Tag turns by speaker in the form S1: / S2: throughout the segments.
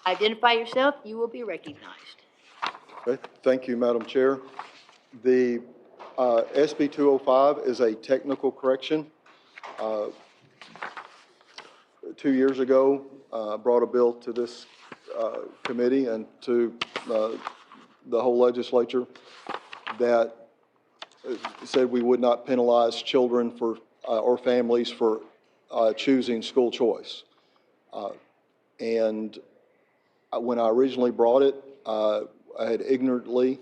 S1: Identify yourself. You will be recognized.
S2: Okay. Thank you, Madam Chair. The SB 205 is a technical correction. 2 years ago, brought a bill to this committee and to the whole legislature that said we would not penalize children for or families for choosing school choice. And when I originally brought it, I had ignorantly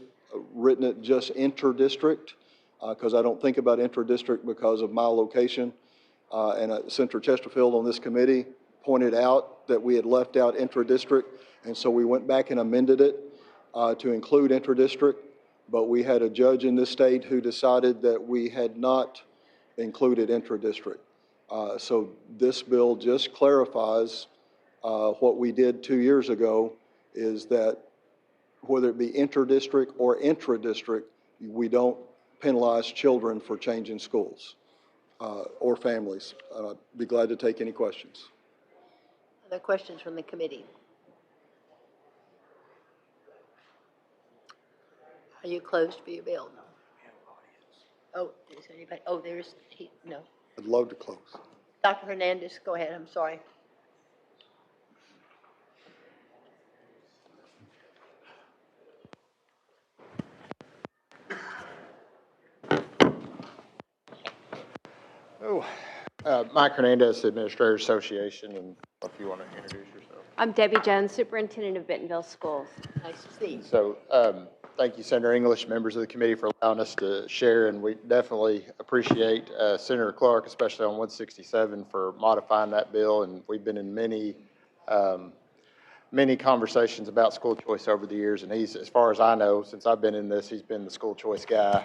S2: written it just inter-district because I don't think about inter-district because of my location. And Senator Chesterfield on this committee pointed out that we had left out intra-district, and so we went back and amended it to include intra-district, but we had a judge in this state who decided that we had not included intra-district. So this bill just clarifies what we did 2 years ago, is that whether it be inter-district or intra-district, we don't penalize children for changing schools. Or families. I'd be glad to take any questions.
S1: Other questions from the committee? Are you closed for your bill? Oh, is anybody? Oh, there's no.
S2: I'd love to close.
S1: Dr. Hernandez, go ahead. I'm sorry.
S3: Mike Hernandez, Administrator Association, and if you want to introduce yourself.
S4: I'm Debbie Jones, Superintendent of Bentonville Schools.
S1: Nice to see you.
S3: So thank you, Senator English, members of the committee, for allowing us to share, and we definitely appreciate Senator Clark, especially on 167, for modifying that bill, and we've been in many conversations about school choice over the years, and he's, as far as I know, since I've been in this, he's been the school choice guy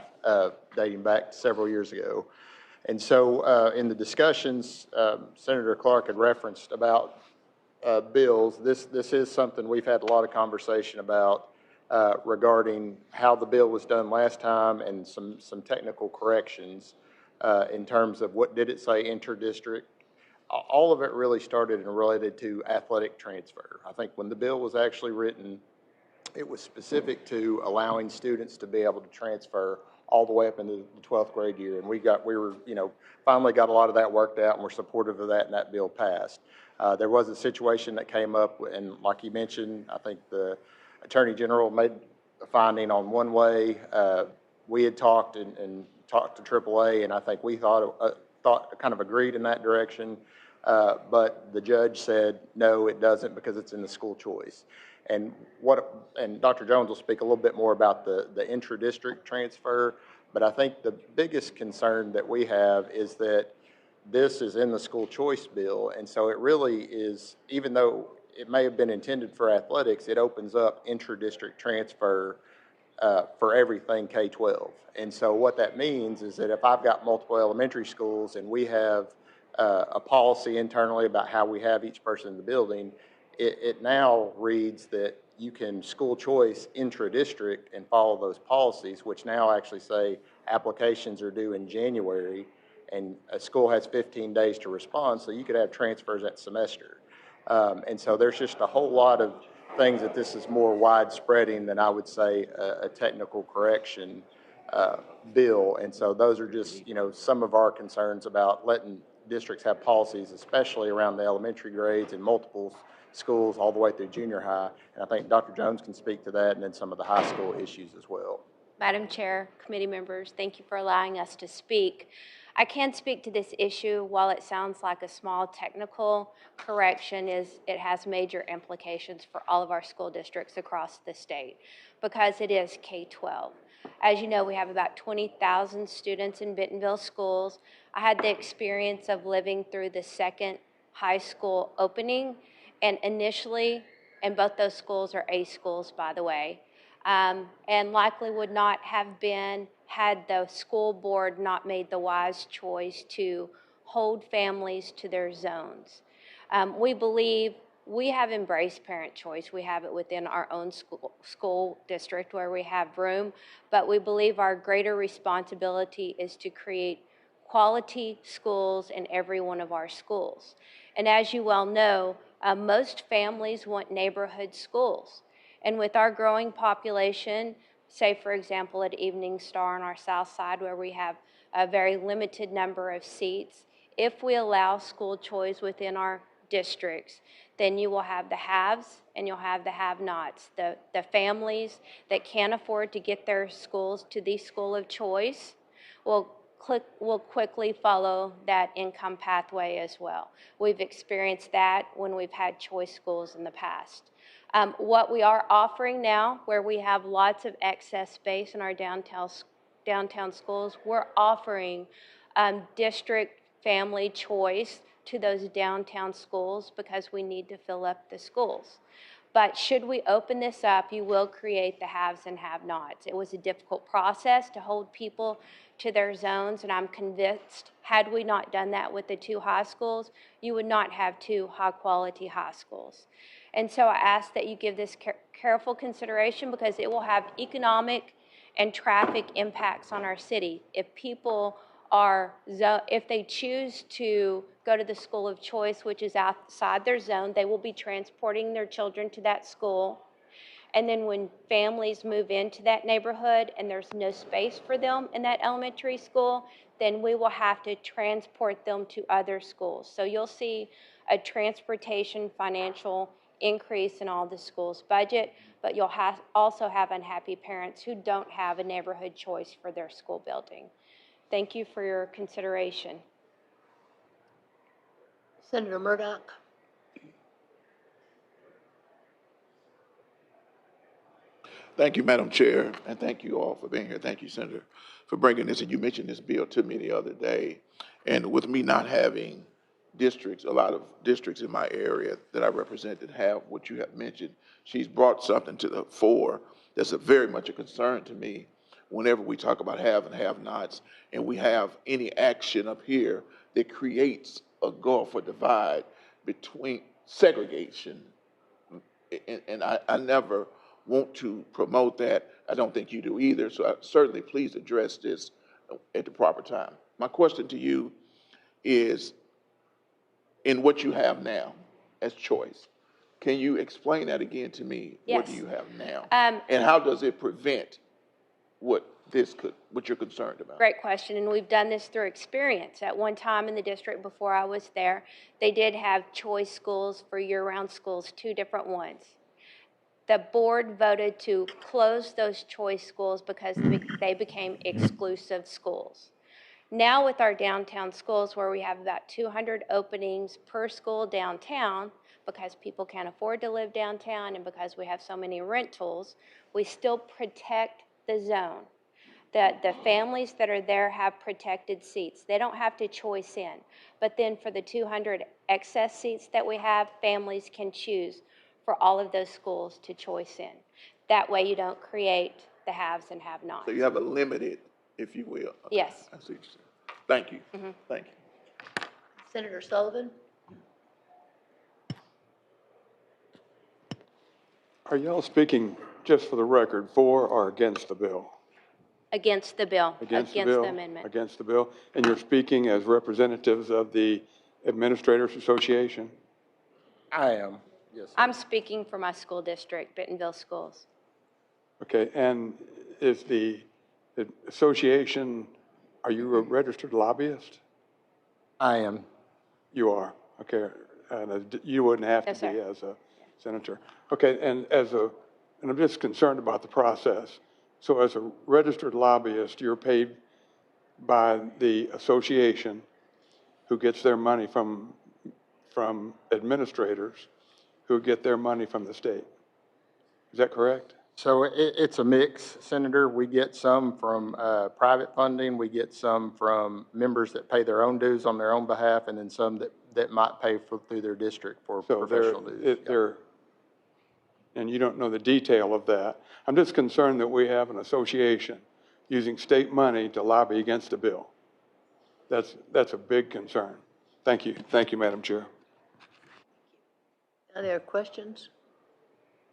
S3: dating back several years ago. And so in the discussions, Senator Clark had referenced about bills. This is something we've had a lot of conversation about regarding how the bill was done last time and some technical corrections in terms of what did it say inter-district. All of it really started and related to athletic transfer. I think when the bill was actually written, it was specific to allowing students to be able to transfer all the way up into the 12th grade year. And we were, finally got a lot of that worked out, and we're supportive of that, and that bill passed. There was a situation that came up, and like you mentioned, I think the Attorney General made a finding on one way. We had talked and talked to AAA, and I think we thought kind of agreed in that direction. But the judge said, no, it doesn't, because it's in the school choice. And Dr. Jones will speak a little bit more about the intra-district transfer, but I think the biggest concern that we have is that this is in the school choice bill, and so it really is, even though it may have been intended for athletics, it opens up intra-district transfer for everything K-12. And so what that means is that if I've got multiple elementary schools and we have a policy internally about how we have each person in the building, it now reads that you can school choice intra-district and follow those policies, which now actually say applications are due in January and a school has 15 days to respond, so you could have transfers that semester. And so there's just a whole lot of things that this is more widespreading than I would say a technical correction bill. And so those are just, some of our concerns about letting districts have policies, especially around the elementary grades and multiple schools all the way through junior high. And I think Dr. Jones can speak to that and then some of the high school issues as well.
S4: Madam Chair, committee members, thank you for allowing us to speak. I can speak to this issue. While it sounds like a small technical correction, it has major implications for all of our school districts across the state because it is K-12. As you know, we have about 20,000 students in Bentonville schools. I had the experience of living through the second high school opening, and initially, and both those schools are A schools, by the way, and likely would not have been had the school board not made the wise choice to hold families to their zones. We believe we have embraced parent choice. We have it within our own school district where we have room, but we believe our greater responsibility is to create quality schools in every one of our schools. And as you well know, Most families want neighborhood schools. And with our growing population, say for example at Evening Star on our south side where we have a very limited number of seats, if we allow school choice within our districts, then you will have the haves and you'll have the have-nots. The families that can't afford to get their schools to the school of choice will quickly follow that income pathway as well. We've experienced that when we've had choice schools in the past. What we are offering now, where we have lots of excess space in our downtown schools, we're offering district family choice to those downtown schools because we need to fill up the schools. But should we open this up, you will create the haves and have-nots. It was a difficult process to hold people to their zones, and I'm convinced had we not done that with the 2 high schools, you would not have 2 high-quality high schools. And so I ask that you give this careful consideration because it will have economic and traffic impacts on our city. If people if they choose to go to the school of choice, which is outside their zone, they will be transporting their children to that school. And then when families move into that neighborhood and there's no space for them in that elementary school, then we will have to transport them to other schools. So you'll see a transportation financial increase in all the schools' budget, but you'll also have unhappy parents who don't have a neighborhood choice for their school building. Thank you for your consideration.
S1: Senator Murdoch.
S5: Thank you, Madam Chair, and thank you all for being here. Thank you, Senator, for bringing this. And you mentioned this bill to me the other day. And with me not having districts, a lot of districts in my area that I represent that have what you have mentioned, she's brought something to the fore that's very much a concern to me whenever we talk about have and have-nots, and we have any action up here that creates a gulf or divide between segregation. And I never want to promote that. I don't think you do either. So certainly please address this at the proper time. My question to you is, in what you have now as choice, can you explain that again to me?
S4: Yes.
S5: What do you have now? And how does it prevent what you're concerned about?
S4: Great question, and we've done this through experience. At one time in the district before I was there, they did have choice schools for year-round schools, 2 different ones. The board voted to close those choice schools because they became exclusive schools. Now with our downtown schools, where we have about 200 openings per school downtown, because people can't afford to live downtown and because we have so many rentals, we still protect the zone. The families that are there have protected seats. They don't have to choice in. But then for the 200 excess seats that we have, families can choose for all of those schools to choice in. That way you don't create the haves and have-nots.
S5: So you have a limited, if you will. Okay.
S4: Yes.
S5: I see what you're saying. Thank you.
S4: Mm-hmm.
S5: Thank you.
S1: Senator Sullivan.
S6: Are y'all speaking, just for the record, for or against the bill?
S4: Against the bill.
S6: Against the bill?
S4: amendment.
S6: Against the bill. And you're speaking as representatives of the Administrators Association?
S3: I am, yes, sir.
S4: I'm speaking for my school district, Bentonville Schools.
S6: Okay, and is the association, are you a registered lobbyist?
S3: I am.
S6: You are, okay. And you wouldn't have to
S4: Yes,
S6: be
S4: sir.
S6: as a senator. Okay, and I'm just concerned about the process. So as a registered lobbyist, you're paid by the association who gets their money from administrators who get their money from the state. Is that correct?
S3: So it's a mix, Senator. We get some from private funding. We get some from members that pay their own dues on their own behalf, and then some that might pay through their district for professional dues.
S6: And you don't know the detail of that. I'm just concerned that we have an association using state money to lobby against a bill. That's a big concern. Thank you. Thank you, Madam Chair.
S1: Are there questions?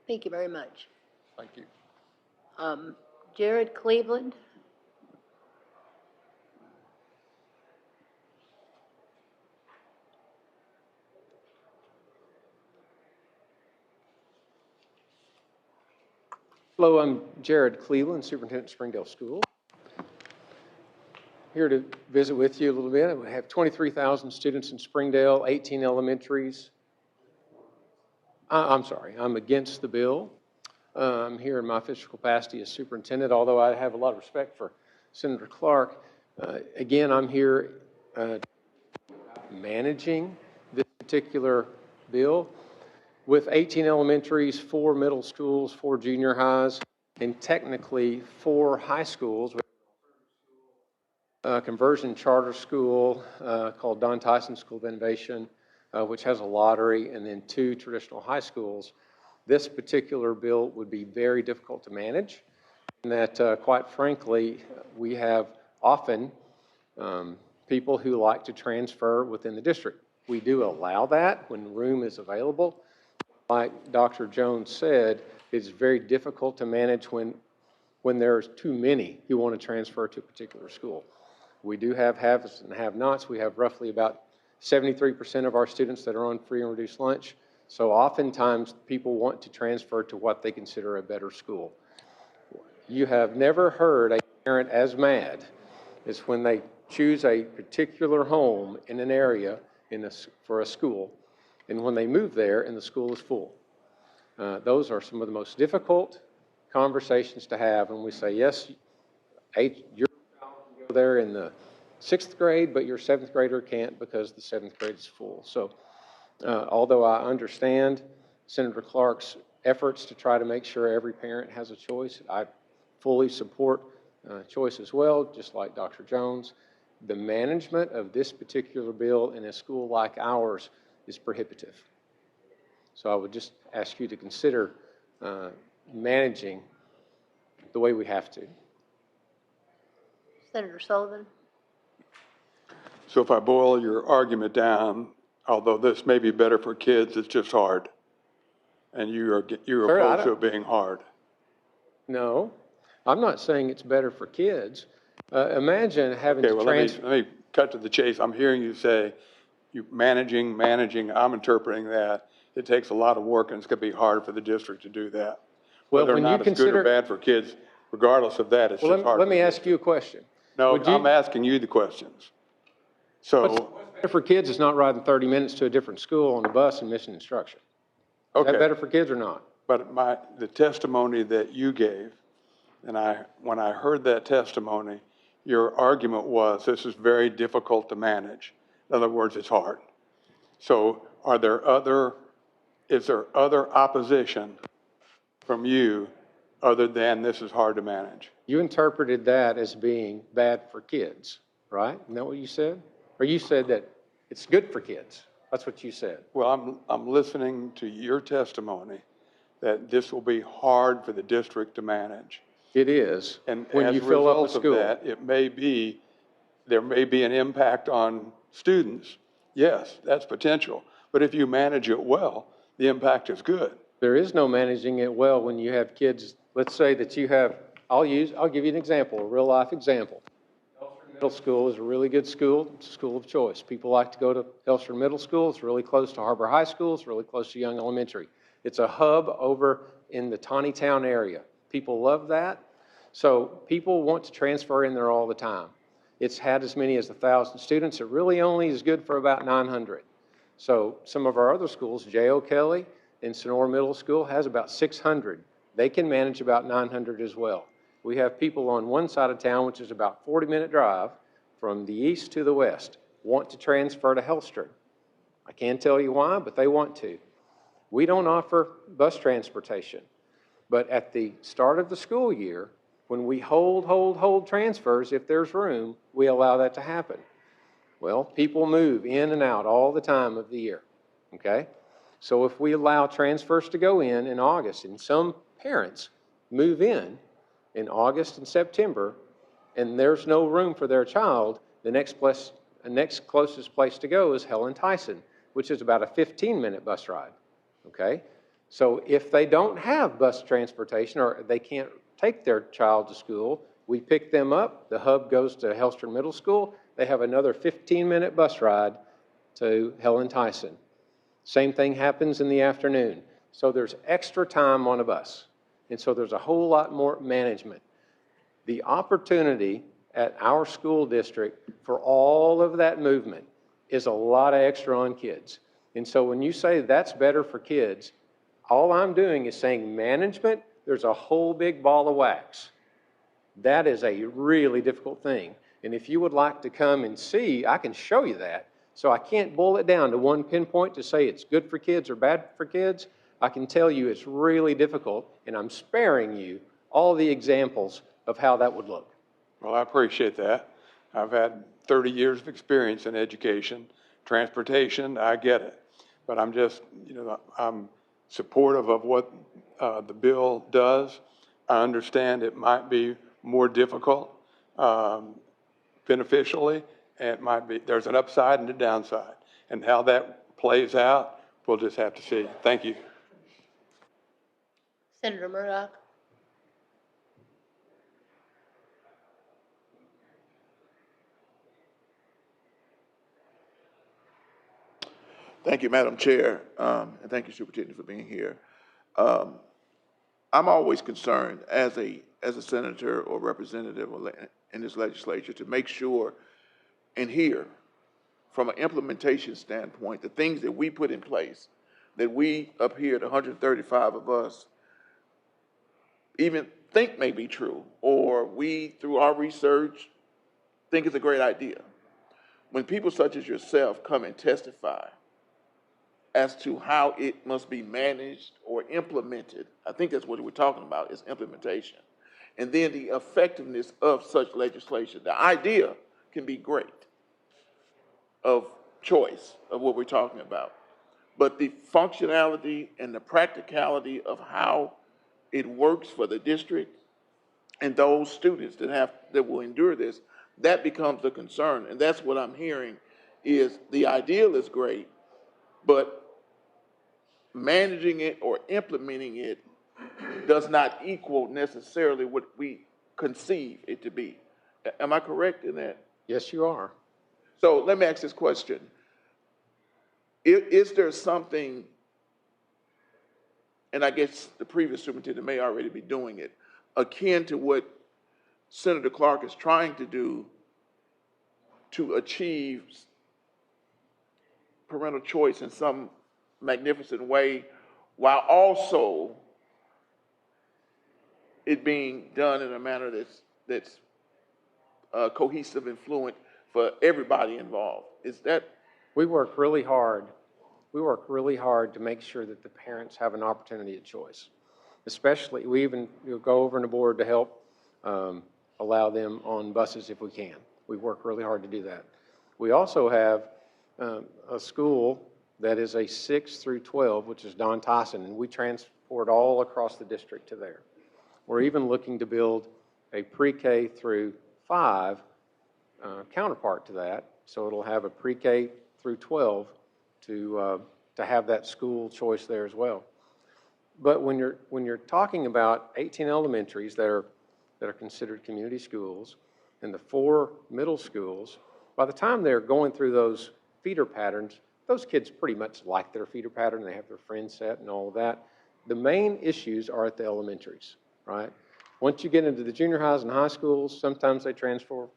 S1: Thank you very much.
S3: Thank you.
S1: Jared Cleveland.
S7: Hello, I'm Jared Cleveland, Superintendent of Springdale School. Here to visit with you a little bit. We have 23,000 students in Springdale, 18 elementaries. I'm sorry, I'm against the bill. I'm here in my official capacity as superintendent, although I have a lot of respect for Senator Clark. Again, I'm here managing this particular bill. With 18 elementaries, 4 middle schools, 4 junior highs, and technically 4 high schools, a conversion charter school called Don Tyson School of Innovation, which has a lottery, and then 2 traditional high schools. This particular bill would be very difficult to manage, and that, quite frankly, we have often people who like to transfer within the district. We do allow that when room is available. Like Dr. Jones said, it's very difficult to manage when there's too many who want to transfer to a particular school. We do have haves and have-nots. We have roughly about 73% of our students that are on free and reduced lunch. So oftentimes people want to transfer to what they consider a better school. You have never heard a parent as mad as when they choose a particular home in an area for a school, and when they move there and the school is full. Those are some of the most difficult conversations to have when we say, yes, your child can go there in the 6th grade, but your 7th grader can't because the 7th grade is full. So although I understand Senator Clark's efforts to try to make sure every parent has a choice, I fully support choice as well, just like Dr. Jones. The management of this particular bill in a school like ours is prohibitive. So I would just ask you to consider managing the way we have to.
S1: Senator Sullivan?
S6: So if I boil your argument down, although this may be better for kids, it's just hard. And you're opposed to it being hard.
S7: No, I'm not saying it's better for kids. Imagine having to transfer.
S6: Let me cut to the chase. I'm hearing you say, managing. I'm interpreting that it takes a lot of work and it's going to be hard for the district to do that.
S7: Well,
S6: Whether or not it's good or bad for kids, regardless of that, it's just hard.
S7: Let me ask you a question.
S6: No, I'm asking you the questions. So
S7: what's better for kids is not riding 30 minutes to a different school on a bus and missing instruction. Is that better for kids or not?
S6: But the testimony that you gave, and when I heard that testimony, your argument was this is very difficult to manage. In other words, it's hard. So is there other opposition from you other than this is hard to manage?
S7: You interpreted that as being bad for kids, right? Isn't that what you said? Or you said that it's good for kids. That's what you said.
S6: Well, I'm listening to your testimony that this will be hard for the district to manage.
S7: It is.
S6: And
S7: when you fill up a school,
S6: that, there may be an impact on students. Yes, that's potential. But if you manage it well, the impact is good.
S7: There is no managing it well when you have kids. Let's say that you have, I'll give you an example, a real life example. Hellstrom Middle School is a really good school. It's a school of choice. People like to go to Hellstrom Middle School. It's really close to Harbor High School. It's really close to Young Elementary. It's a hub over in the Tawny Town area. People love that. So people want to transfer in there all the time. It's had as many as 1,000 students. It really only is good for about 900. So some of our other schools, J.O. Kelly and Sonora Middle School, has about 600. They can manage about 900 as well. We have people on one side of town, which is about 40-minute drive from the east to the west, want to transfer to Hellstrom. I can't tell you why, but they want to. We don't offer bus transportation. But at the start of the school year, when we hold transfers, if there's room, we allow that to happen. Well, people move in and out all the time of the year, okay? So if we allow transfers to go in August, and some parents move in August and September, and there's no room for their child, the next closest place to go is Helen Tyson, which is about a 15-minute bus ride, okay? So if they don't have bus transportation or they can't take their child to school, we pick them up, the hub goes to Hellstrom Middle School, they have another 15-minute bus ride to Helen Tyson. Same thing happens in the afternoon. So there's extra time on a bus. And so there's a whole lot more management. The opportunity at our school district for all of that movement is a lot of extra on kids. And so when you say that's better for kids, all I'm doing is saying management, there's a whole big ball of wax. That is a really difficult thing. And if you would like to come and see, I can show you that. So I can't boil it down to one pinpoint to say it's good for kids or bad for kids. I can tell you it's really difficult, and I'm sparing you all the examples of how that would look.
S6: Well, I appreciate that. I've had 30 years of experience in education, transportation, I get it. But I'm just, I'm supportive of what the bill does. I understand it might be more difficult beneficially, and it might be, there's an upside and a downside. And how that plays out, we'll just have to see. Thank you.
S1: Senator Murdoch?
S5: Thank you, Madam Chair, and thank you, Superintendent, for being here. I'm always concerned as a senator or representative in this legislature to make sure and hear from an implementation standpoint the things that we put in place, that we up here, the 135 of us, even think may be true, or we, through our research, think it's a great idea. When people such as yourself come and testify as to how it must be managed or implemented, I think that's what we're talking about, is implementation. And then the effectiveness of such legislation. The idea can be great of choice of what we're talking about. But the functionality and the practicality of how it works for the district and those students that will endure this, that becomes a concern. And that's what I'm hearing is the ideal is great, but managing it or implementing it does not equal necessarily what we conceive it to be. Am I correct in that?
S7: Yes, you are.
S5: So let me ask this question. Is there something, and I guess the previous superintendent may already be doing it, akin to what Senator Clark is trying to do to achieve parental choice in some magnificent way, while also it being done in a manner that's cohesive and fluent for everybody involved? Is that?
S7: We work really hard. We work really hard to make sure that the parents have an opportunity of choice. Especially, we even go over and aboard to help allow them on buses if we can. We work really hard to do that. We also have a school that is a 6 through 12, which is Don Tyson, and we transport all across the district to there. We're even looking to build a pre-K through 5 counterpart to that, so it'll have a pre-K through 12 to have that school choice there as well. But when you're talking about 18 elementaries that are considered community schools and the 4 middle schools, by the time they're going through those feeder patterns, those kids pretty much like their feeder pattern. They have their friend set and all of that. The main issues are at the elementaries, right? Once you get into the junior highs and high schools, sometimes they transfer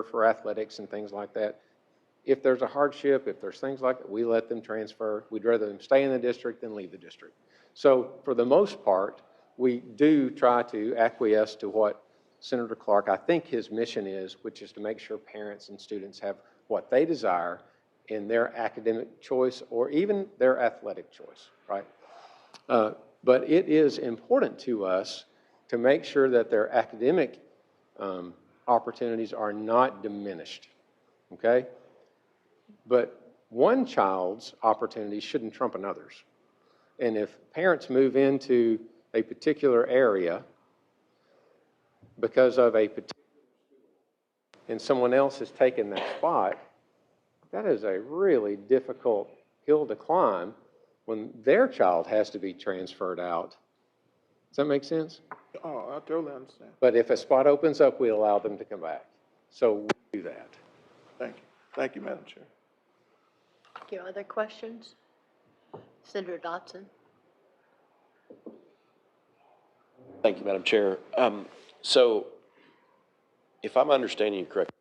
S7: for athletics and things like that. If there's a hardship, if there's things like that, we let them transfer. We'd rather them stay in the district than leave the district. So for the most part, we do try to acquiesce to what Senator Clark, I think his mission is, which is to make sure parents and students have what they desire in their academic choice or even their athletic choice, right? But it is important to us to make sure that their academic opportunities are not diminished, okay? But one child's opportunities shouldn't trump another's. And if parents move into a particular area because of a particular and someone else has taken that spot, that is a really difficult hill to climb when their child has to be transferred out. Does that make sense?
S5: Oh, I totally understand.
S7: But if a spot opens up, we allow them to come back. So we do that.
S5: Thank you. Thank you, Madam Chair.
S1: Thank you. Other questions? Senator Dotson?
S8: Thank you, Madam Chair. So if I'm understanding you correctly,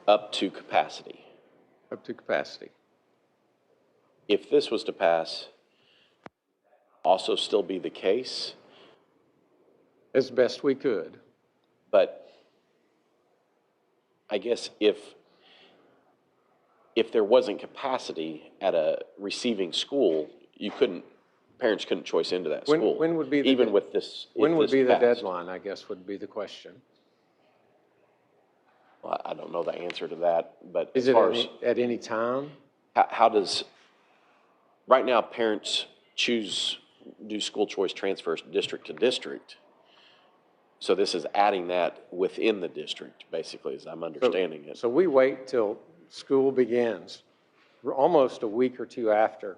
S8: up to capacity.
S7: Up to capacity.
S8: If this was to pass, also still be the case,
S7: As best we could.
S8: but I guess if there wasn't capacity at a receiving school, parents couldn't choice into that school.
S7: When would be the
S8: even with this? if
S7: When would
S8: this
S7: be the
S8: passed.
S7: deadline, I guess, would be the question.
S8: Well, I don't know the answer to that, but
S7: Is
S8: as
S7: it
S8: far as
S7: at any time?
S8: how does right now parents do school choice transfers district to district? So this is adding that within the district, basically, as I'm understanding it.
S7: So we wait till school begins, almost a week or two after,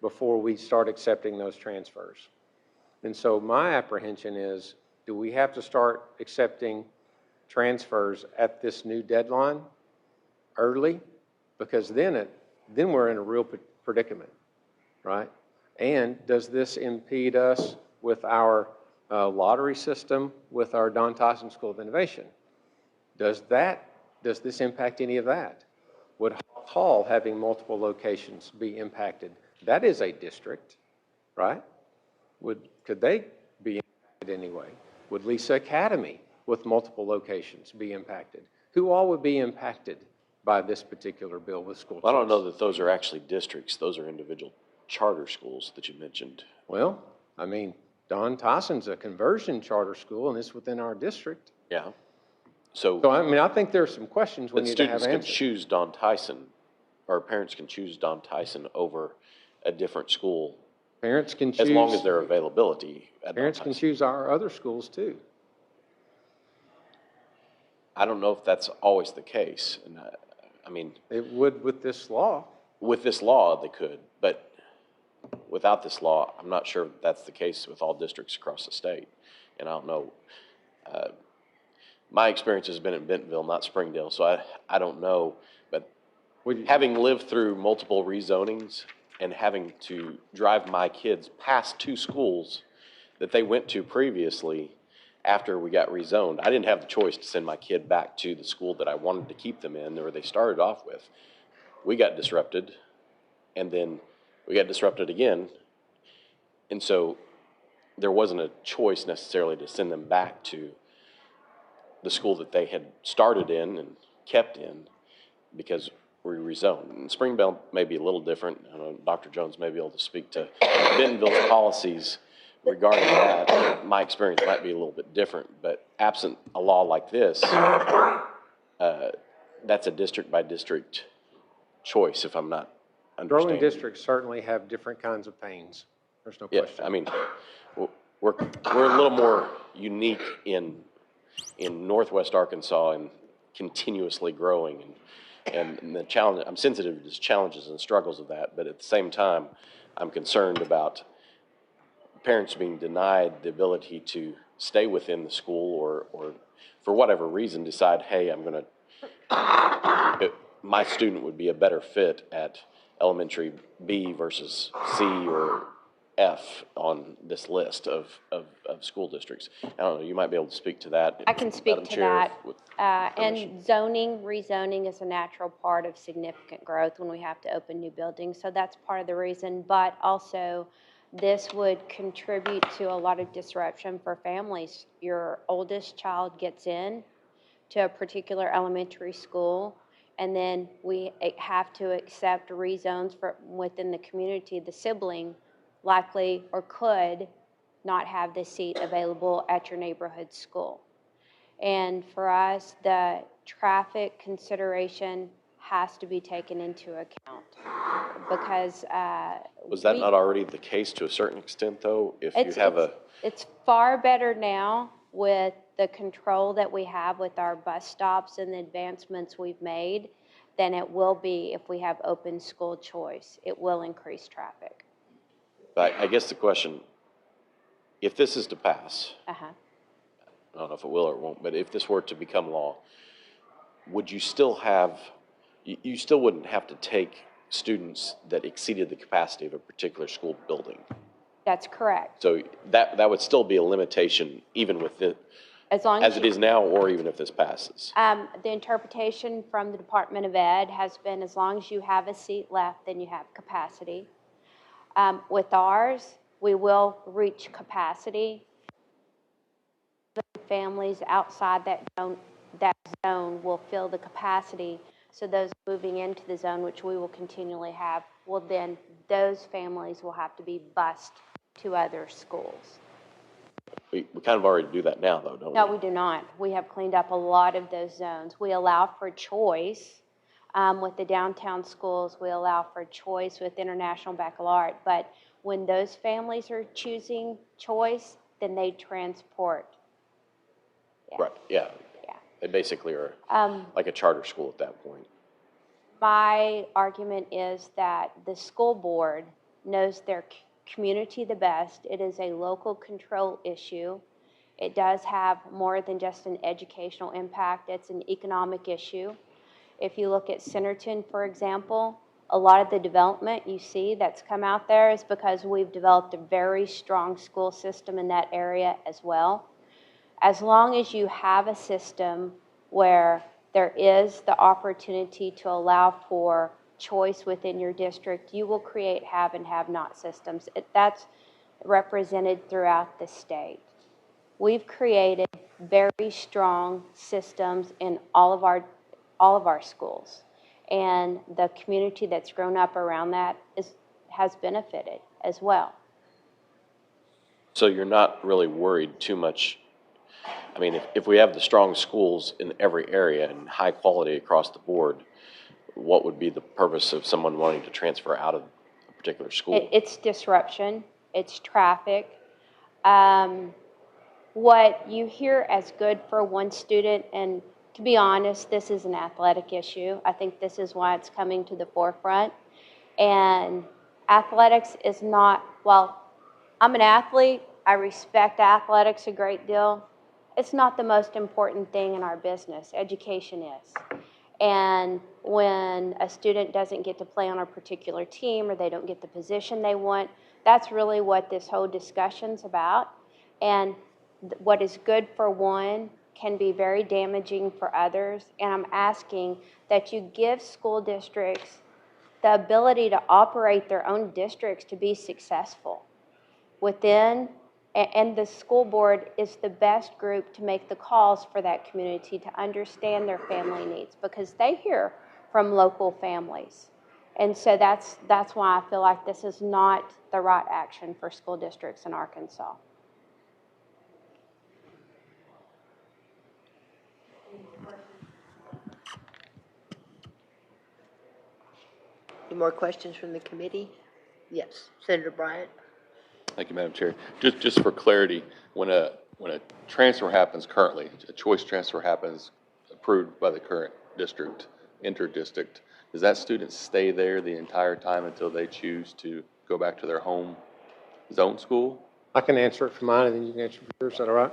S7: before we start accepting those transfers. And so my apprehension is, do we have to start accepting transfers at this new deadline early? Because then we're in a real predicament, right? And does this impede us with our lottery system, with our Don Tyson School of Innovation? Does this impact any of that? Would Hall having multiple locations be impacted? That is a district, right? Could they be impacted anyway? Would Lisa Academy with multiple locations be impacted? Who all would be impacted by this particular bill with school choice?
S8: I don't know that those are actually districts. Those are individual charter schools that you mentioned.
S7: Well, I mean, Don Tyson's a conversion charter school, and it's within our district.
S8: Yeah.
S7: So, I mean, I think there's some questions we
S8: But
S7: need to have
S8: students can
S7: answered.
S8: choose Don Tyson, or parents can choose Don Tyson over a different school
S7: Parents can choose.
S8: as long as their availability at Don
S7: Parents can
S8: Tyson.
S7: choose our other schools too.
S8: I don't know if that's always the case. And I mean,
S7: It would with this law.
S8: with this law, they could, but without this law, I'm not sure that's the case with all districts across the state. And I don't know. My experience has been in Bentonville, not Springdale, so I don't know. But having lived through multiple rezonings and having to drive my kids past two schools that they went to previously after we got rezoned, I didn't have the choice to send my kid back to the school that I wanted to keep them in, or they started off with. We got disrupted, and then we got disrupted again. And so there wasn't a choice necessarily to send them back to the school that they had started in and kept in because we rezoned. And Springdale may be a little different. I know Dr. Jones may be able to speak to Bentonville's policies regarding that. My experience might be a little bit different, but absent a law like this, that's a district by district choice, if I'm not understanding.
S7: Growing districts certainly have different kinds of pains. There's no
S8: Yeah,
S7: question.
S8: I mean, we're a little more unique in Northwest Arkansas and continuously growing, and the challenge. I'm sensitive to the challenges and struggles of that, but at the same time, I'm concerned about parents being denied the ability to stay within the school or for whatever reason decide, hey, my student would be a better fit at elementary B versus C or F on this list of school districts. I don't know, you might be able to speak to that.
S4: I can speak
S8: Madam
S4: to
S8: Chair,
S4: that.
S8: with
S4: And
S8: permission.
S4: rezoning is a natural part of significant growth when we have to open new buildings. So that's part of the reason. But also, this would contribute to a lot of disruption for families. Your oldest child gets in to a particular elementary school, and then we have to accept rezones within the community. The sibling likely or could not have the seat available at your neighborhood school. And for us, the traffic consideration has to be taken into account because
S8: Was that not already the case to a certain extent, though? If you have
S4: it's far better now with the control that we have with our bus stops and the advancements we've made than it will be if we have open school choice. It will increase traffic.
S8: I guess the question, if this is to pass,
S4: Uh-huh.
S8: I don't know if it will or it won't, but if this were to become law, would you still have, you still wouldn't have to take students that exceeded the capacity of a particular school building.
S4: That's correct.
S8: So that would still be a limitation, even with it,
S4: As long
S8: as
S4: as
S8: it is now, or even if this passes.
S4: the interpretation from the Department of Ed has been as long as you have a seat left, then you have capacity. With ours, we will reach capacity. The families outside that zone will fill the capacity. So those moving into the zone, which we will continually have, will then, those families will have to be bused to other schools.
S8: We kind of already do that now, though, don't we?
S4: No, we do not. We have cleaned up a lot of those zones. We allow for choice with the downtown schools. We allow for choice with International Baccalaureate. But when those families are choosing choice, then they transport. Yeah.
S8: Right, yeah.
S4: Yeah.
S8: They basically are like a charter school at that point.
S4: My argument is that the school board knows their community the best. It is a local control issue. It does have more than just an educational impact. It's an economic issue. If you look at Centerton, for example, a lot of the development you see that's come out there is because we've developed a very strong school system in that area as well. As long as you have a system where there is the opportunity to allow for choice within your district, you will create have and have not systems. That's represented throughout the state. We've created very strong systems in all of our schools, and the community that's grown up around that has benefited as well.
S8: So you're not really worried too much. I mean, if we have the strong schools in every area and high quality across the board, what would be the purpose of someone wanting to transfer out of a particular school?
S4: It's disruption. It's traffic. What you hear as good for one student, and to be honest, this is an athletic issue. I think this is why it's coming to the forefront. And athletics is not, well, I'm an athlete. I respect athletics a great deal. It's not the most important thing in our business. Education is. And when a student doesn't get to play on a particular team or they don't get the position they want, that's really what this whole discussion's about. And what is good for one can be very damaging for others. And I'm asking that you give school districts the ability to operate their own districts to be successful within. And the school board is the best group to make the calls for that community to understand their family needs, because they hear from local families. And so that's why I feel like this is not the right action for school districts in Arkansas.
S1: Any more questions from the committee? Yes, Senator Bryant.
S9: Thank you, Madam Chair. Just for clarity, when a transfer happens currently, a choice transfer happens approved by the current district, inter-district, does that student stay there the entire time until they choose to go back to their home zone school?
S7: I can answer it for mine, and then you can answer for yours. Is that all right?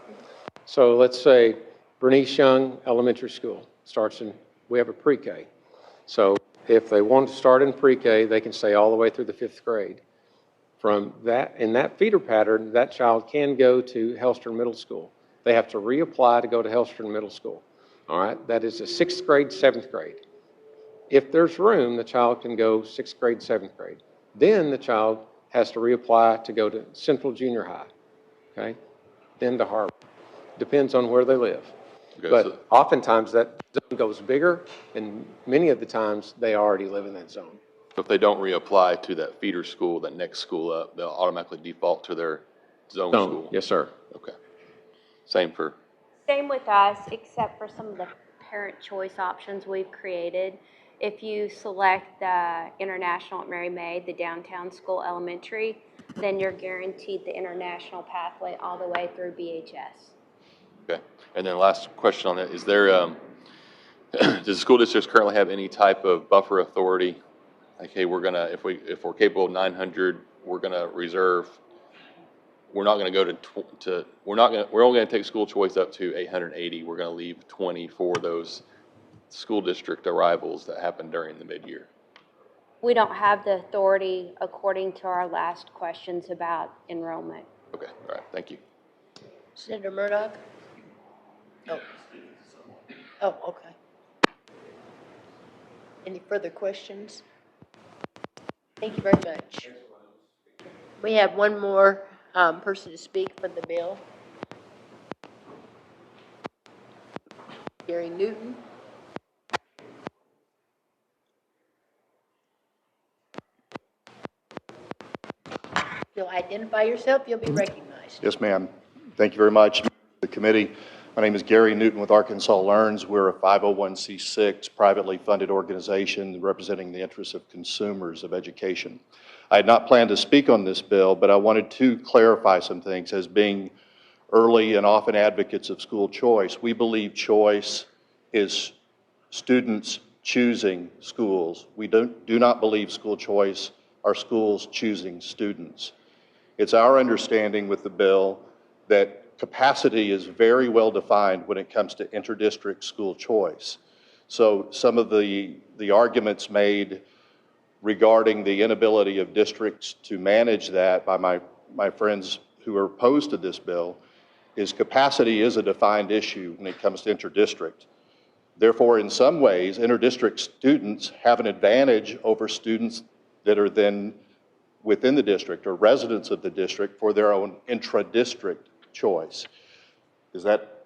S7: So let's say Bernice Young Elementary School starts in, we have a pre-K. So if they want to start in pre-K, they can stay all the way through the 5th grade. From that, in that feeder pattern, that child can go to Hellstrom Middle School. They have to reapply to go to Hellstrom Middle School. All right, that is a 6th grade, 7th grade. If there's room, the child can go 6th grade, 7th grade. Then the child has to reapply to go to Central Junior High, okay? Then to Harvard. Depends on where they live.
S9: Okay,
S7: But
S9: so
S7: oftentimes that zone goes bigger, and many of the times they already live in that zone.
S9: if they don't reapply to that feeder school, that next school up, they'll automatically default to their zone school?
S7: Yes, sir.
S9: Okay. Same for,
S4: Same with us, except for some of the parent choice options we've created. If you select the International at Mary May, the downtown school elementary, then you're guaranteed the international pathway all the way through BHS.
S9: okay. And then last question on that, is there, does the school districts currently have any type of buffer authority? Like, hey, we're gonna, if we're capable of 900, we're gonna reserve, we're not gonna go we're only gonna take school choice up to 880. We're gonna leave 20 for those school district arrivals that happen during the mid-year?
S4: We don't have the authority according to our last questions about enrollment.
S9: Okay, all right, thank you.
S1: Senator Murdoch? Oh. Oh, okay. Any further questions? Thank you very much. We have one more person to speak for the bill. Gary Newton. You'll identify yourself, you'll be recognized.
S10: Yes, ma'am. Thank you very much, the committee. My name is Gary Newton with Arkansas Learns. We're a 501c6 privately funded organization representing the interests of consumers of education. I had not planned to speak on this bill, but I wanted to clarify some things. As being early and often advocates of school choice, we believe choice is students choosing schools. We do not believe school choice are schools choosing students. It's our understanding with the bill that capacity is very well defined when it comes to interdistrict school choice. So some of the arguments made regarding the inability of districts to manage that by my friends who are opposed to this bill is capacity is a defined issue when it comes to interdistrict. Therefore, in some ways, interdistrict students have an advantage over students that are then within the district or residents of the district for their own intra-district choice. Is that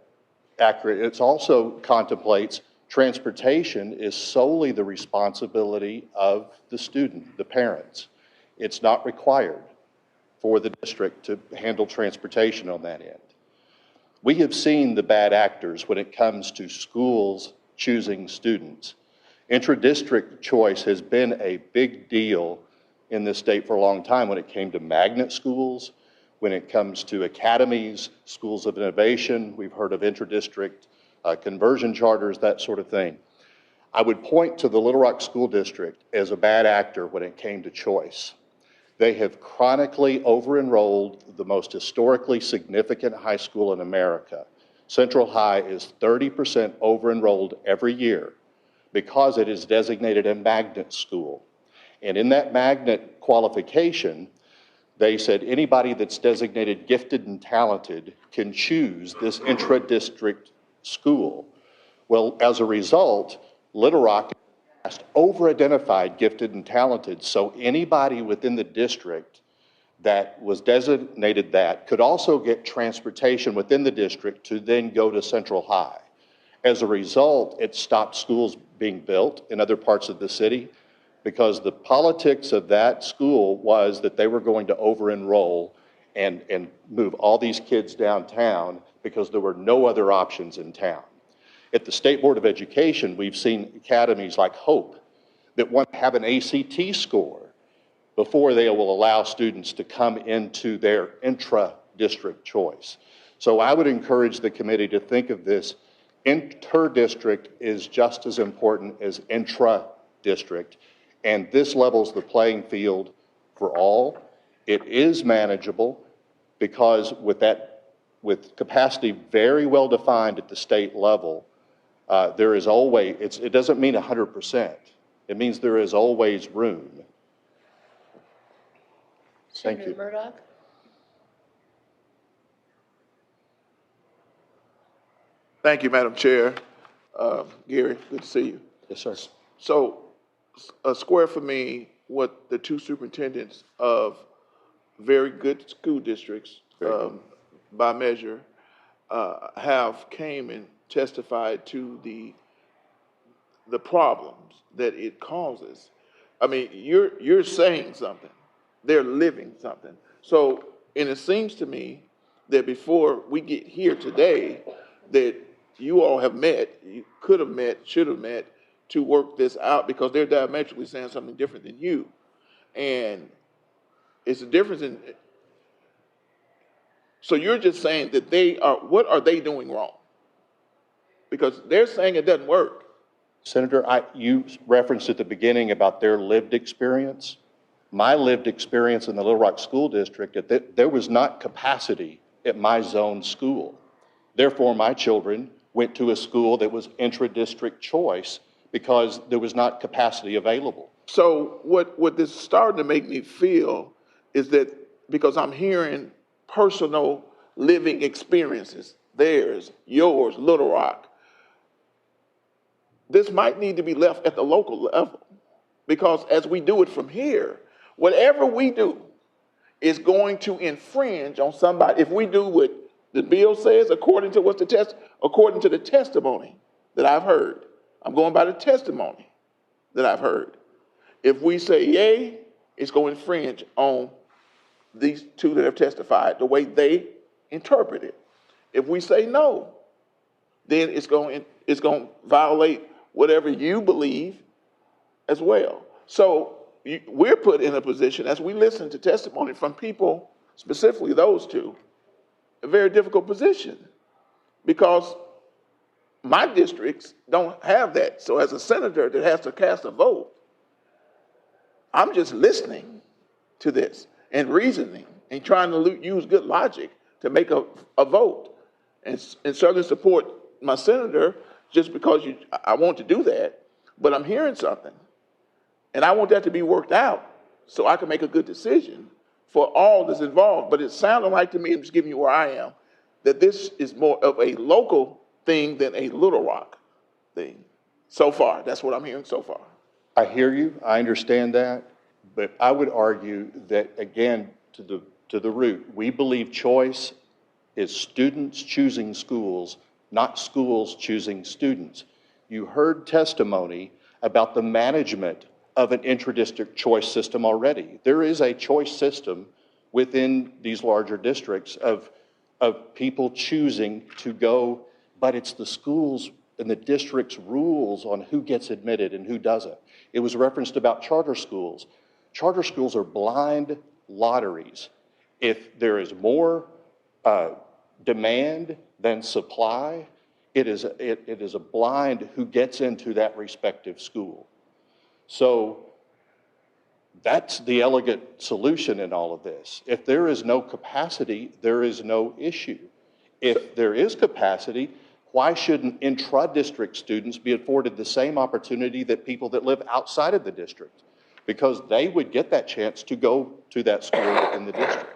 S10: accurate? It also contemplates transportation is solely the responsibility of the student, the parents. It's not required for the district to handle transportation on that end. We have seen the bad actors when it comes to schools choosing students. Intra-district choice has been a big deal in this state for a long time when it came to magnet schools, when it comes to academies, schools of innovation. We've heard of intra-district conversion charters, that sort of thing. I would point to the Little Rock School District as a bad actor when it came to choice. They have chronically over-enrolled the most historically significant high school in America. Central High is 30% over-enrolled every year because it is designated a magnet school. And in that magnet qualification, they said anybody that's designated gifted and talented can choose this intra-district school. Well, as a result, Little Rock has over-identified gifted and talented, so anybody within the district that was designated that could also get transportation within the district to then go to Central High. As a result, it stopped schools being built in other parts of the city because the politics of that school was that they were going to over-enroll and move all these kids downtown because there were no other options in town. At the State Board of Education, we've seen academies like Hope that want to have an ACT score before they will allow students to come into their intra-district choice. So I would encourage the committee to think of this. Inter-district is just as important as intra-district, and this levels the playing field for all. It is manageable because with capacity very well defined at the state level, there is always, it doesn't mean 100%. It means there is always room. Thank
S1: Senator
S10: you.
S1: Murdoch?
S5: Thank you, Madam Chair. Gary, good to see you.
S10: Yes, sir.
S5: So, square for me what the two superintendents of very good school districts, by measure, have came and testified to the problems that it causes. I mean, you're saying something. They're living something. So, and it seems to me that before we get here today, that you all have met, you could have met, should have met to work this out because they're diametrically saying something different than you. And it's a difference in, so you're just saying that what are they doing wrong? Because they're saying it doesn't work.
S10: Senator, you referenced at the beginning about their lived experience. My lived experience in the Little Rock School District, there was not capacity at my zone school. Therefore, my children went to a school that was intra-district choice because there was not capacity available.
S5: So what this is starting to make me feel is that because I'm hearing personal living experiences, theirs, yours, Little Rock, this might need to be left at the local level. Because as we do it from here, whatever we do is going to infringe on somebody. If we do what the bill says, according to according to the testimony that I've heard, I'm going by the testimony that I've heard. If we say yay, it's going to infringe on these two that have testified, the way they interpret it. If we say no, then it's going to violate whatever you believe as well. So we're put in a position, as we listen to testimony from people, specifically those two, a very difficult position, because my districts don't have that. So as a senator that has to cast a vote, I'm just listening to this and reasoning and trying to use good logic to make a vote, and certainly support my senator just because I want to do that. But I'm hearing something, and I want that to be worked out so I can make a good decision for all that's involved. But it sounded like to me, I'm just giving you where I am, that this is more of a local thing than a Little Rock thing. So far, that's what I'm hearing so far.
S10: I hear you, I understand that, but I would argue that, again, to the root, we believe choice is students choosing schools, not schools choosing students. You heard testimony about the management of an intra-district choice system already. There is a choice system within these larger districts of people choosing to go, but it's the schools and the district's rules on who gets admitted and who doesn't. It was referenced about charter schools. Charter schools are blind lotteries. If there is more demand than supply, it is a blind who gets into that respective school. So that's the elegant solution in all of this. If there is no capacity, there is no issue. If there is capacity, why shouldn't intra-district students be afforded the same opportunity that people that live outside of the district? Because they would get that chance to go to that school in the district.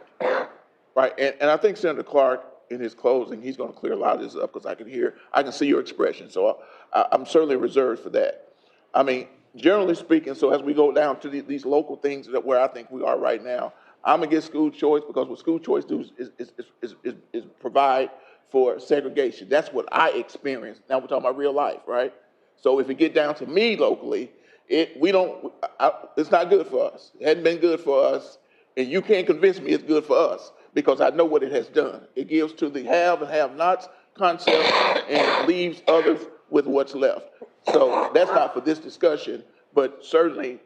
S5: Right, and I think Senator Clark, in his closing, he's going to clear a lot of this up because I can see your expression. So I'm certainly reserved for that. I mean, generally speaking, so as we go down to these local things where I think we are right now, I'm against school choice because what school choice does is provide for segregation. That's what I experienced. Now we're talking about real life, right? So if it get down to me locally, it's not good for us. It hadn't been good for us, and you can't convince me it's good for us because I know what it has done. It gives to the have and have-nots concept and leaves others with what's left. So that's not for this discussion, but certainly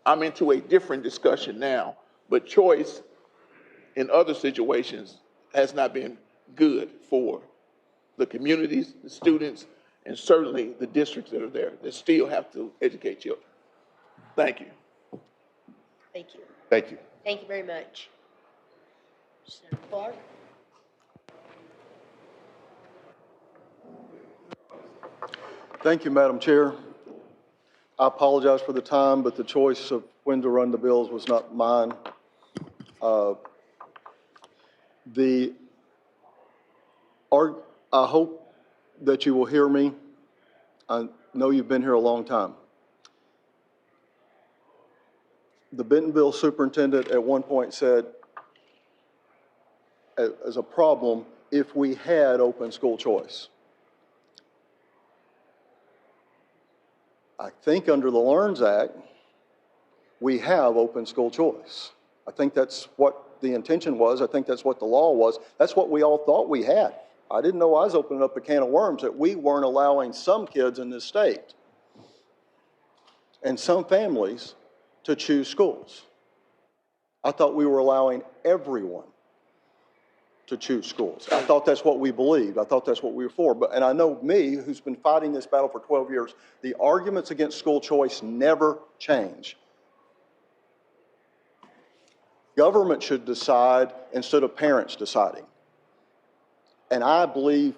S5: I'm into a different discussion now. But choice in other situations has not been good for the communities, the students, and certainly the districts that are there that still have to educate children. Thank you.
S1: Thank you.
S10: Thank you.
S1: Thank you very much. Senator Clark?
S2: Thank you, Madam Chair. I apologize for the time, but the choice of when to run the bills was not mine. I hope that you will hear me. I know you've been here a long time. The Bentonville superintendent at one point said, as a problem, if we had open school choice. I think under the LEARNS Act, we have open school choice. I think that's what the intention was. I think that's what the law was. That's what we all thought we had. I didn't know I was opening up a can of worms, that we weren't allowing some kids in this state and some families to choose schools. I thought we were allowing everyone to choose schools. I thought that's what we believed. I thought that's what we were for. And I know me, who's been fighting this battle for 12 years, the arguments against school choice never change. Government should decide instead of parents deciding. And I believe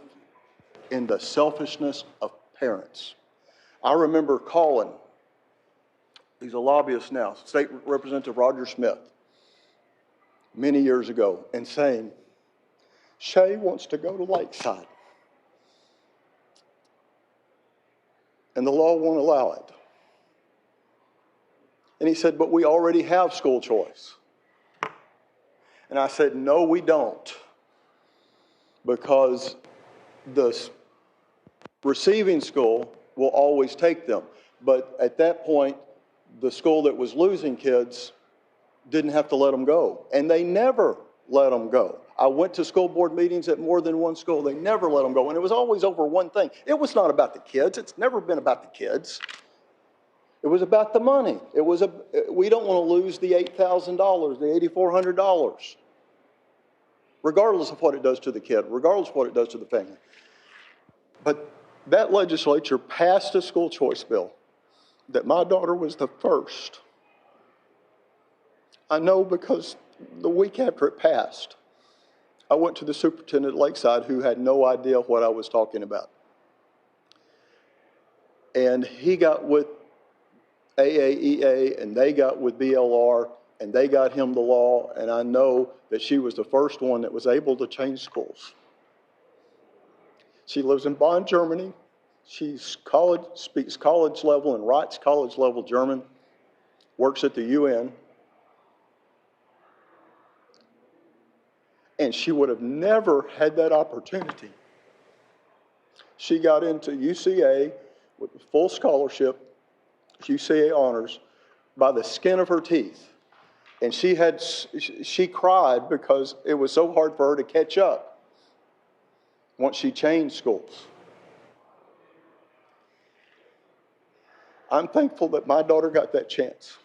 S2: in the selfishness of parents. I remember calling, he's a lobbyist now, State Representative Roger Smith, many years ago, and saying, Shay wants to go to Lakeside, and the law won't allow it. And he said, but we already have school choice. And I said, no, we don't, because the receiving school will always take them. But at that point, the school that was losing kids didn't have to let them go. And they never let them go. I went to school board meetings at more than one school. They never let them go. And it was always over one thing. It was not about the kids. It's never been about the kids. It was about the money. We don't want to lose the $8,000, the $8,400, regardless of what it does to the kid, regardless of what it does to the family. But that legislature passed a school choice bill that my daughter was the first. I know because the week after it passed, I went to the superintendent at Lakeside who had no idea what I was talking about. And he got with AAEA and they got with BLR and they got him the law, and I know that she was the first one that was able to change schools. She lives in Bonn, Germany. She's speaks college level and writes college level German, works at the UN. And she would have never had that opportunity. She got into UCA with full scholarship, UCA honors, by the skin of her teeth. And she cried because it was so hard for her to catch up once she changed schools. I'm thankful that my daughter got that chance.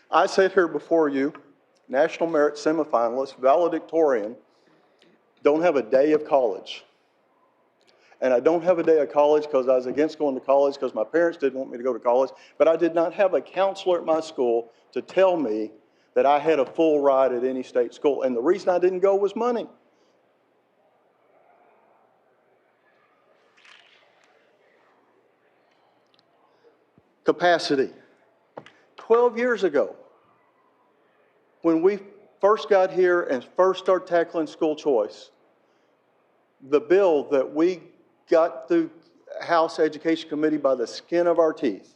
S2: I sit here before you, national merit semifinalist, valedictorian, don't have a day of college. And I don't have a day of college because I was against going to college because my parents didn't want me to go to college, but I did not have a counselor at my school to tell me that I had a full ride at any state school. And the reason I didn't go was money. Capacity. 12 years ago, when we first got here and first started tackling school choice, the bill that we got through House Education Committee by the skin of our teeth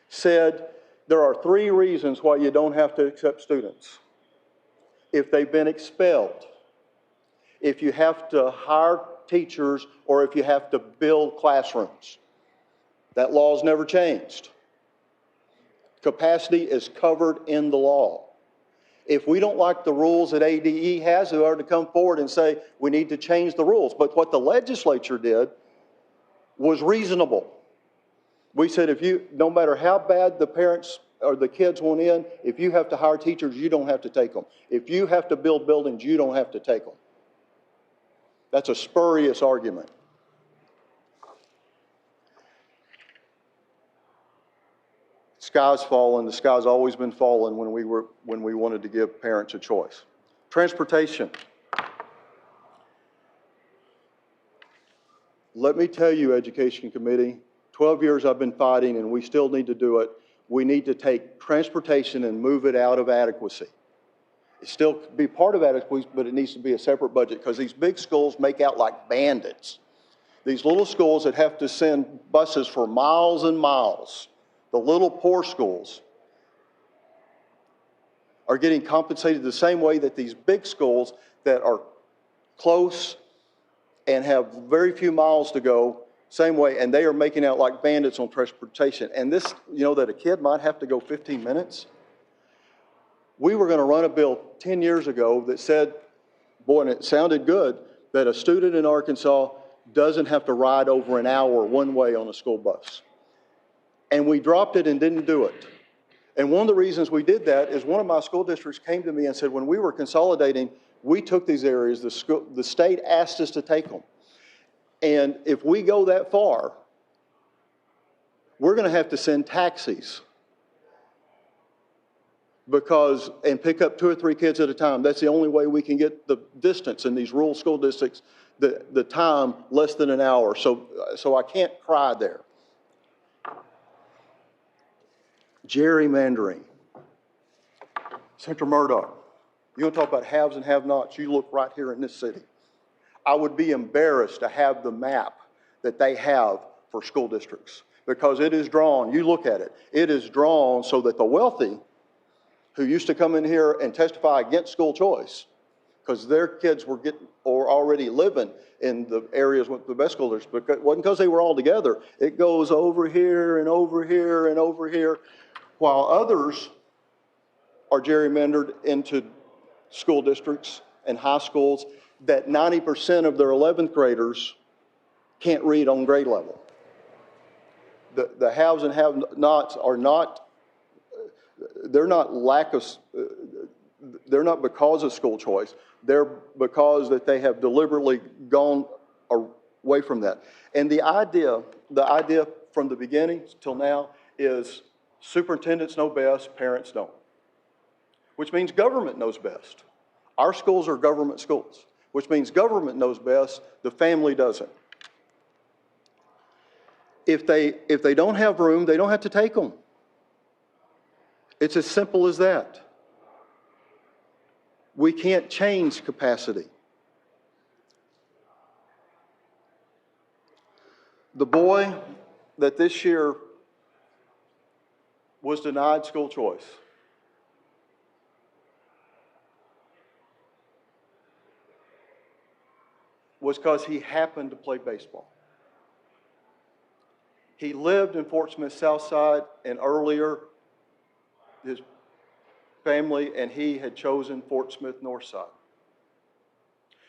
S2: said there are 3 reasons why you don't have to accept students. If they've been expelled, if you have to hire teachers, or if you have to build classrooms. That law's never changed. Capacity is covered in the law. If we don't like the rules that ADE has, we are to come forward and say we need to change the rules. But what the legislature did was reasonable. We said no matter how bad the parents or the kids want in, if you have to hire teachers, you don't have to take them. If you have to build buildings, you don't have to take them. That's a spurious argument. Sky's fallen. The sky's always been falling when we wanted to give parents a choice. Transportation. Let me tell you, Education Committee, 12 years I've been fighting, and we still need to do it. We need to take transportation and move it out of adequacy. It still be part of adequacy, but it needs to be a separate budget because these big schools make out like bandits. These little schools that have to send buses for miles and miles, the little poor schools, are getting compensated the same way that these big schools that are close and have very few miles to go, same way, and they are making out like bandits on transportation. And this, that a kid might have to go 15 minutes. We were going to run a bill 10 years ago that said, boy, and it sounded good, that a student in Arkansas doesn't have to ride over an hour one way on a school bus. And we dropped it and didn't do it. And one of the reasons we did that is one of my school districts came to me and said, when we were consolidating, we took these areas, the state asked us to take them. And if we go that far, we're going to have to send taxis and pick up 2 or 3 kids at a time. That's the only way we can get the distance in these rural school districts, the time less than an hour. So I can't cry there. Gerrymandering. Senator Murdoch, you want to talk about haves and have-nots? You look right here in this city. I would be embarrassed to have the map that they have for school districts, because it is drawn, you look at it, it is drawn so that the wealthy who used to come in here and testify against school choice, because their kids were already living in the areas with the best school districts, but it wasn't because they were all together. It goes over here and over here and over here, while others are gerrymandered into school districts and high schools that 90% of their 11th graders can't read on grade level. The haves and have-nots are not, they're not they're not because of school choice. They're because that they have deliberately gone away from that. And the idea from the beginning till now is superintendents know best, parents don't. Which means government knows best. Our schools are government schools, which means government knows best, the family doesn't. If they don't have room, they don't have to take them. It's as simple as that. We can't change capacity. The boy that this year was denied school choice was because he happened to play baseball. He lived in Fort Smith Southside, and earlier his family and he had chosen Fort Smith Northside.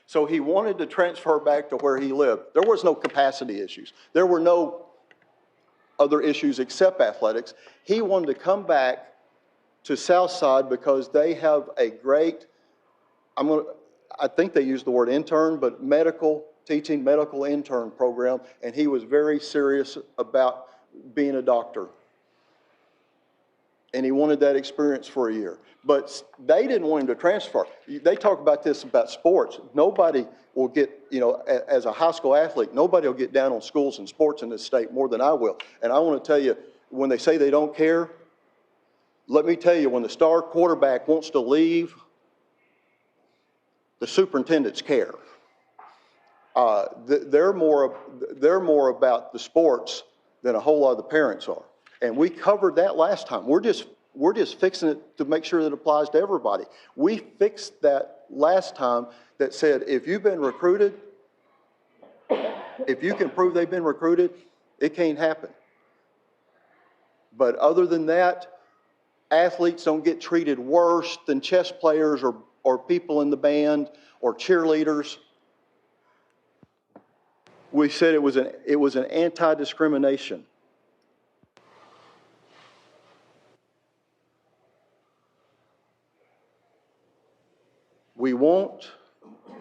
S2: So he wanted to transfer back to where he lived. There was no capacity issues. There were no other issues except athletics. He wanted to come back to Southside because they have a great, I think they use the word intern, but medical intern program, and he was very serious about being a doctor. And he wanted that experience for a year. But they didn't want him to transfer. They talk about this about sports. Nobody will get, as a high school athlete, nobody will get down on schools and sports in this state more than I will. And I want to tell you, when they say they don't care, let me tell you, when the star quarterback wants to leave, the superintendents care. They're more about the sports than a whole lot of the parents are. And we covered that last time. We're just fixing it to make sure that it applies to everybody. We fixed that last time that said, if you've been recruited, if you can prove they've been recruited, it can't happen. But other than that, athletes don't get treated worse than chess players or people in the band or cheerleaders. We said it was an anti-discrimination. We want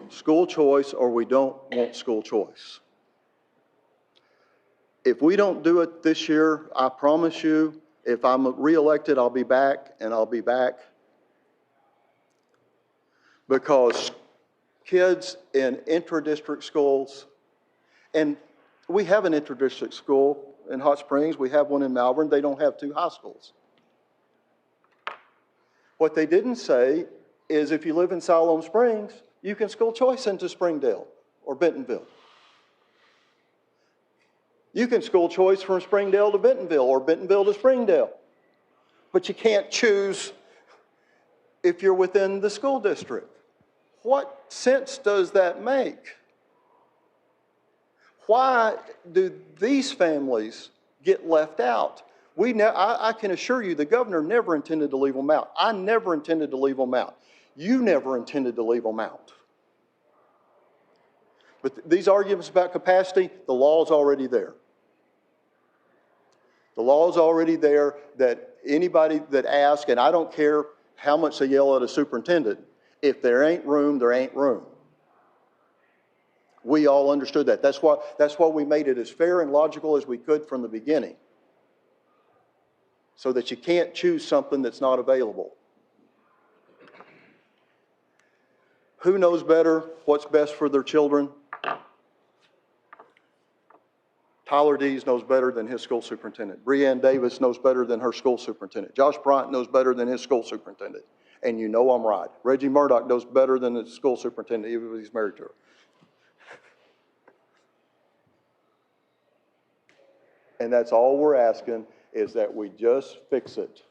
S2: school choice or we don't want school choice. If we don't do it this year, I promise you, if I'm reelected, I'll be back, and I'll be back. Because kids in intra-district schools, and we have an intra-district school in Hot Springs, we have one in Malvern, they don't have 2 high schools. What they didn't say is if you live in Siloam Springs, you can school choice into Springdale or Bentonville. You can school choice from Springdale to Bentonville or Bentonville to Springdale. But you can't choose if you're within the school district. What sense does that make? Why do these families get left out? I can assure you the governor never intended to leave them out. I never intended to leave them out. You never intended to leave them out. But these arguments about capacity, the law's already there. The law's already there that anybody that asks, and I don't care how much they yell at a superintendent, if there ain't room, there ain't room. We all understood that. That's why we made it as fair and logical as we could from the beginning. So that you can't choose something that's not available. Who knows better what's best for their children? Tyler Dees knows better than his school superintendent. Breanne Davis knows better than her school superintendent. Josh Bryant knows better than his school superintendent. And you know I'm right. Reggie Murdoch knows better than the school superintendent, even if he's married to her. And that's all we're asking, is that we just fix it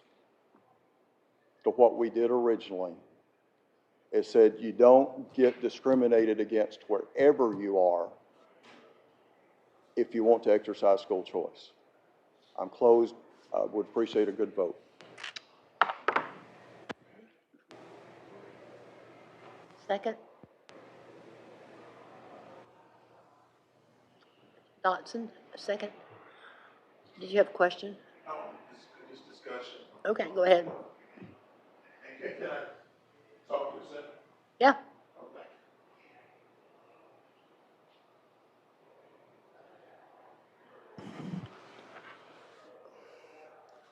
S2: to what we did originally. It said you don't get discriminated against wherever you are if you want to exercise school choice. I'm closed. I would appreciate a good vote.
S1: Second? Dotson, a second? Did you have a question?
S5: No, just discussion.
S1: Okay, go ahead.
S5: And can I talk to a second?
S1: Yeah.
S5: Okay.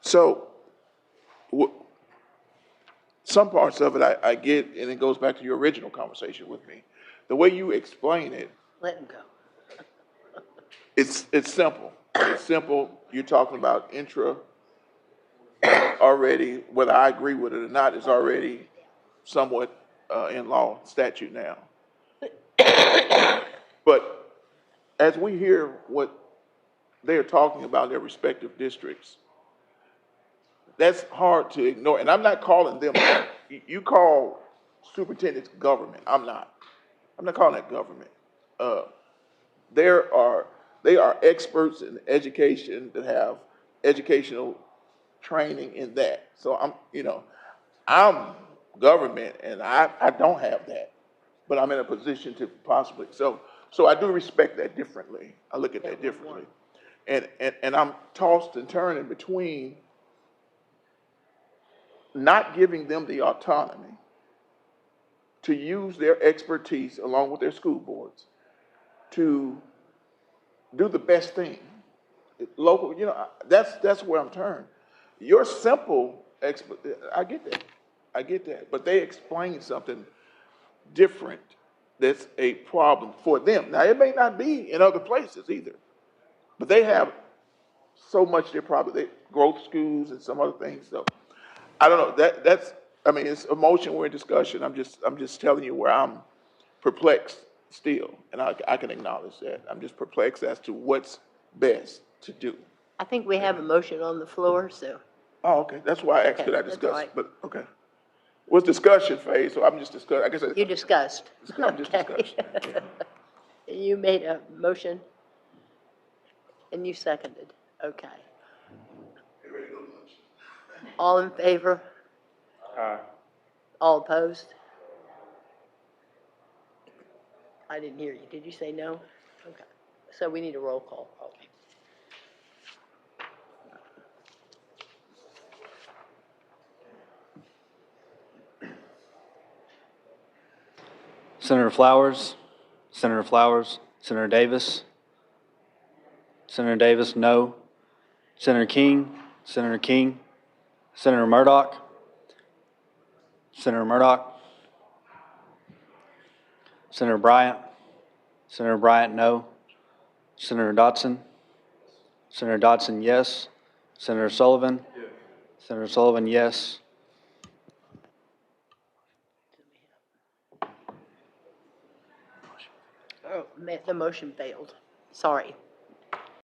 S5: So, some parts of it I get, and it goes back to your original conversation with me. The way you explain it,
S1: Let him go.
S5: it's simple. It's simple. You're talking about intra already, whether I agree with it or not, is already somewhat in law statute now. But as we hear what they are talking about in their respective districts, that's hard to ignore. And I'm not calling them, you call superintendents government. I'm not calling that government. They are experts in education that have educational training in that. So I'm government and I don't have that, but I'm in a position to possibly. So I do respect that differently. I look at that differently. And I'm tossed and turning between not giving them the autonomy to use their expertise along with their school boards to do the best thing. Local, that's where I'm turned. Your simple I get that, but they explain something different that's a problem for them. Now, it may not be in other places either, but they have so much they're probably growth schools and some other things. So I don't know. It's emotion. We're in discussion. I'm just telling you where I'm perplexed still, and I can acknowledge that. I'm just perplexed as to what's best to do.
S1: I think we have a motion on the floor, so.
S5: Oh, okay. That's why I asked,
S1: Okay,
S5: could I
S1: that's
S5: discuss?
S1: all right.
S5: But okay. Well, it's discussion phase, so I'm just discussing. I guess
S1: You discussed.
S5: I'm just
S1: Okay.
S5: discussing.
S1: You made a motion and you seconded. Okay. All in favor? All opposed? I didn't hear you. Did you say no? Okay. So we need a roll call. Okay.
S11: Senator Flowers, Senator Flowers, Senator Davis, Senator Davis, no. Senator King, Senator King, Senator Murdoch, Senator Murdoch, Senator Bryant, Senator Bryant, no. Senator Dotson, Senator Dotson, yes. Senator Sullivan, Senator Sullivan, yes.
S1: Oh, the motion failed. Sorry.